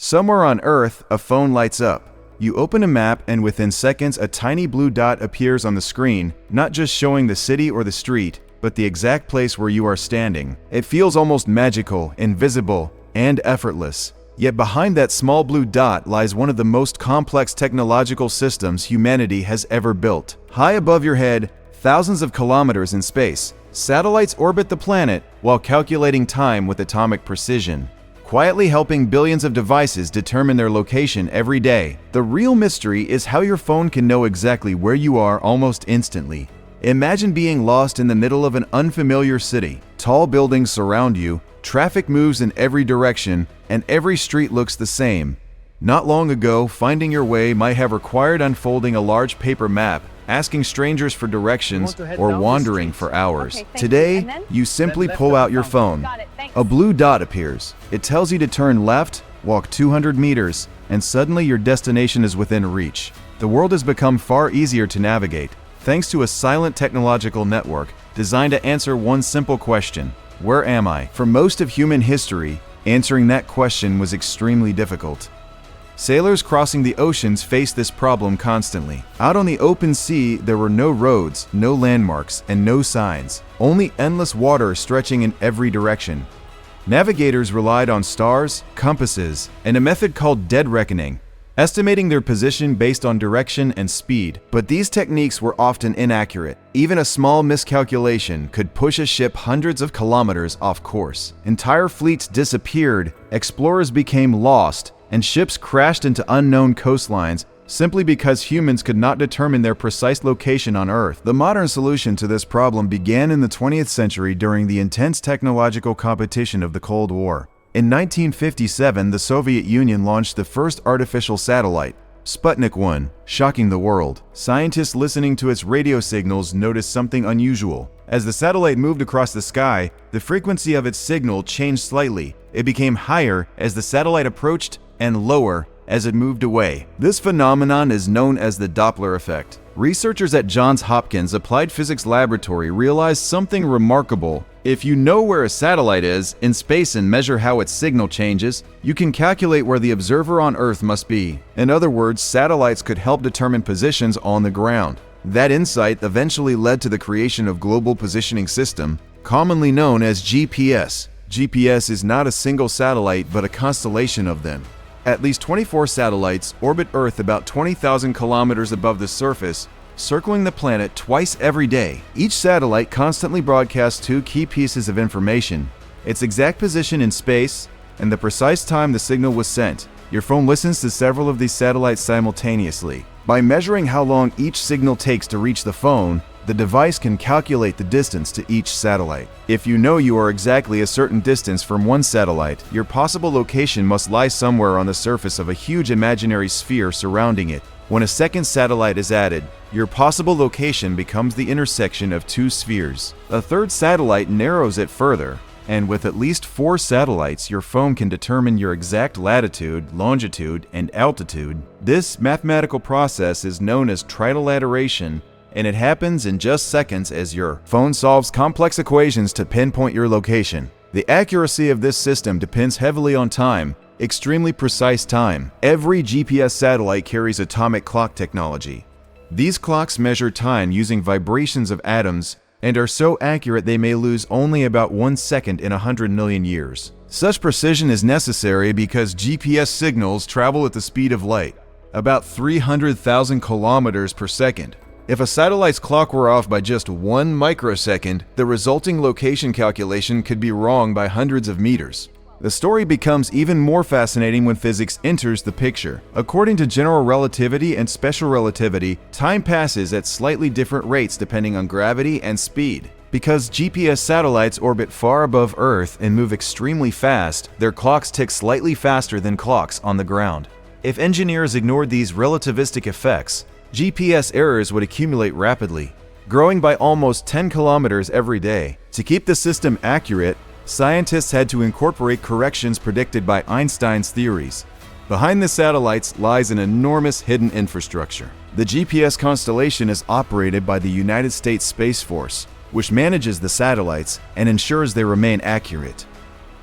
Somewhere on Earth, a phone lights up. You open a map and within seconds a tiny blue dot appears on the screen, not just showing the city or the street, but the exact place where you are standing. It feels almost magical, invisible, and effortless. Yet behind that small blue dot lies one of the most complex technological systems humanity has ever built. High above your head, thousands of kilometers in space, satellites orbit the planet while calculating time with atomic precision, quietly helping billions of devices determine their location every day. The real mystery is how your phone can know exactly where you are almost instantly. Imagine being lost in the middle of an unfamiliar city. Tall buildings surround you, traffic moves in every direction, and every street looks the same. Not long ago, finding your way might have required unfolding a large paper map, asking strangers for directions, or wandering for hours. Okay, Today, you simply pull out your phone. A blue dot appears. It tells you to turn left, walk 200 meters, and suddenly your destination is within reach. The world has become far easier to navigate, thanks to a silent technological network designed to answer one simple question: where am I? For most of human history, answering that question was extremely difficult. Sailors crossing the oceans faced this problem constantly. Out on the open sea, there were no roads, no landmarks, and no signs, only endless water stretching in every direction. Navigators relied on stars, compasses, and a method called dead reckoning, estimating their position based on direction and speed. But these techniques were often inaccurate. Even a small miscalculation could push a ship hundreds of kilometers off course. Entire fleets disappeared, explorers became lost, and ships crashed into unknown coastlines simply because humans could not determine their precise location on Earth. The modern solution to this problem began in the 20th century during the intense technological competition of the Cold War. In 1957, the Soviet Union launched the first artificial satellite, Sputnik 1, shocking the world. Scientists listening to its radio signals noticed something unusual. As the satellite moved across the sky, the frequency of its signal changed slightly. It became higher as the satellite approached and lower as it moved away. This phenomenon is known as the Doppler Effect. Researchers at Johns Hopkins Applied Physics Laboratory realized something remarkable. If you know where a satellite is in space and measure how its signal changes, you can calculate where the observer on Earth must be. In other words, satellites could help determine positions on the ground. That insight eventually led to the creation of Global Positioning System, commonly known as GPS. GPS is not a single satellite, but a constellation of them. At least 24 satellites orbit Earth about 20,000 kilometers above the surface, circling the planet twice every day. Each satellite constantly broadcasts two key pieces of information: its exact position in space and the precise time the signal was sent. Your phone listens to several of these satellites simultaneously. By measuring how long each signal takes to reach the phone, the device can calculate the distance to each satellite. If you know you are exactly a certain distance from one satellite, your possible location must lie somewhere on the surface of a huge imaginary sphere surrounding it. When a second satellite is added, your possible location becomes the intersection of two spheres. A third satellite narrows it further, and with at least 4 satellites, your phone can determine your exact latitude, longitude, and altitude. This mathematical process is known as trilateration, and it happens in just seconds as your phone solves complex equations to pinpoint your location. The accuracy of this system depends heavily on time, extremely precise time. Every GPS satellite carries atomic clock technology. These clocks measure time using vibrations of atoms and are so accurate they may lose only about 1 second in 100 million years. Such precision is necessary because GPS signals travel at the speed of light, about 300,000 kilometers per second. If a satellite's clock were off by just 1 microsecond, the resulting location calculation could be wrong by hundreds of meters. The story becomes even more fascinating when physics enters the picture. According to general relativity and special relativity, time passes at slightly different rates depending on gravity and speed. Because GPS satellites orbit far above Earth and move extremely fast, their clocks tick slightly faster than clocks on the ground. If engineers ignored these relativistic effects, GPS errors would accumulate rapidly, growing by almost 10 kilometers every day. To keep the system accurate, scientists had to incorporate corrections predicted by Einstein's theories. Behind the satellites lies an enormous hidden infrastructure. The GPS constellation is operated by the United States Space Force, which manages the satellites and ensures they remain accurate.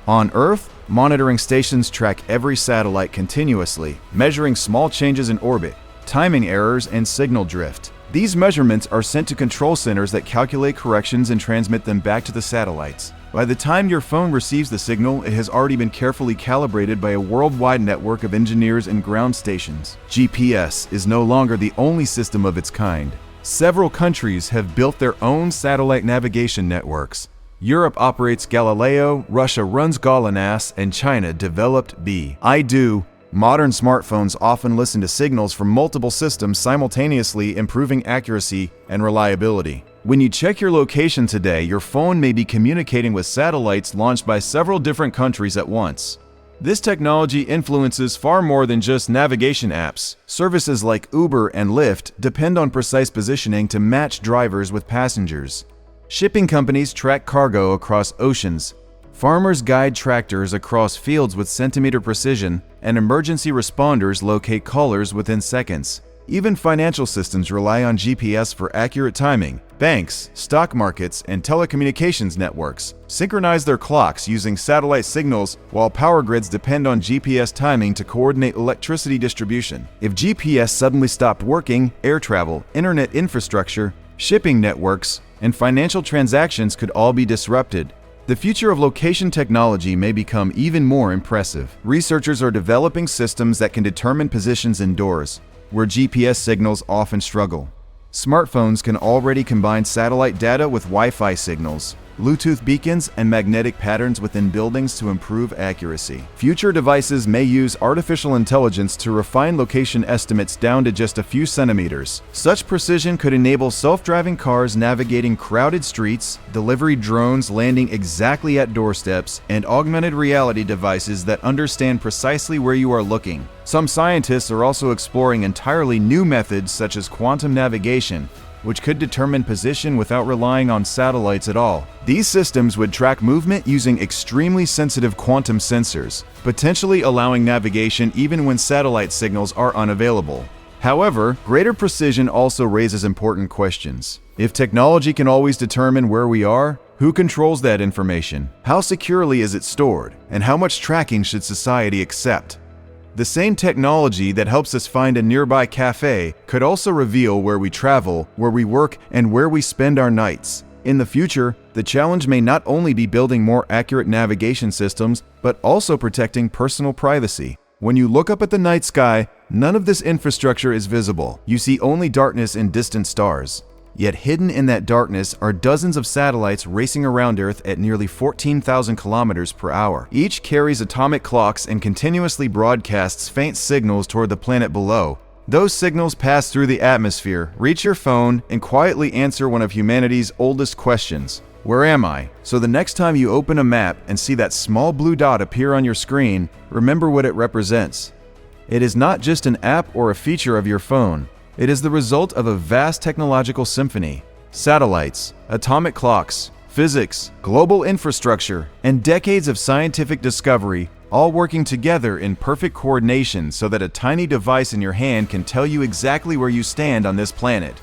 On Earth, Monitoring stations track every satellite continuously, measuring small changes in orbit, timing errors, and signal drift. These measurements are sent to control centers that calculate corrections and transmit them back to the satellites. By the time your phone receives the signal, it has already been carefully calibrated by a worldwide network of engineers and ground stations. GPS is no longer the only system of its kind. Several countries have built their own satellite navigation networks. Europe operates Galileo, Russia runs GLONASS, and China developed BeiDou. Modern smartphones often listen to signals from multiple systems simultaneously, improving accuracy and reliability. When you check your location today, your phone may be communicating with satellites launched by several different countries at once. This technology influences far more than just navigation apps. Services like Uber and Lyft depend on precise positioning to match drivers with passengers. Shipping companies track cargo across oceans. Farmers guide tractors across fields with centimeter precision, and emergency responders locate callers within seconds. Even financial systems rely on GPS for accurate timing. Banks, stock markets, and telecommunications networks synchronize their clocks using satellite signals, while power grids depend on GPS timing to coordinate electricity distribution. If GPS suddenly stopped working, air travel, internet infrastructure, shipping networks, and financial transactions could all be disrupted. The future of location technology may become even more impressive. Researchers are developing systems that can determine positions indoors, where GPS signals often struggle. Smartphones can already combine satellite data with Wi-Fi signals, Bluetooth beacons, and magnetic patterns within buildings to improve accuracy. Future devices may use artificial intelligence to refine location estimates down to just a few centimeters. Such precision could enable self-driving cars navigating crowded streets, delivery drones landing exactly at doorsteps, and augmented reality devices that understand precisely where you are looking. Some scientists are also exploring entirely new methods such as quantum navigation, which could determine position without relying on satellites at all. These systems would track movement using extremely sensitive quantum sensors, potentially allowing navigation even when satellite signals are unavailable. However, greater precision also raises important questions. If technology can always determine where we are, who controls that information? How securely is it stored? And how much tracking should society accept? The same technology that helps us find a nearby cafe could also reveal where we travel, where we work, and where we spend our nights. In the future, the challenge may not only be building more accurate navigation systems, but also protecting personal privacy. When you look up at the night sky, none of this infrastructure is visible. You see only darkness and distant stars. Yet hidden in that darkness are dozens of satellites racing around Earth at nearly 14,000 kilometers per hour. Each carries atomic clocks and continuously broadcasts faint signals toward the planet below. Those signals pass through the atmosphere, reach your phone, and quietly answer one of humanity's oldest questions: where am I? So the next time you open a map and see that small blue dot appear on your screen, remember what it represents. It is not just an app or a feature of your phone. It is the result of a vast technological symphony. Satellites, atomic clocks, physics, global infrastructure, and decades of scientific discovery, all working together in perfect coordination so that a tiny device in your hand can tell you exactly where you stand on this planet.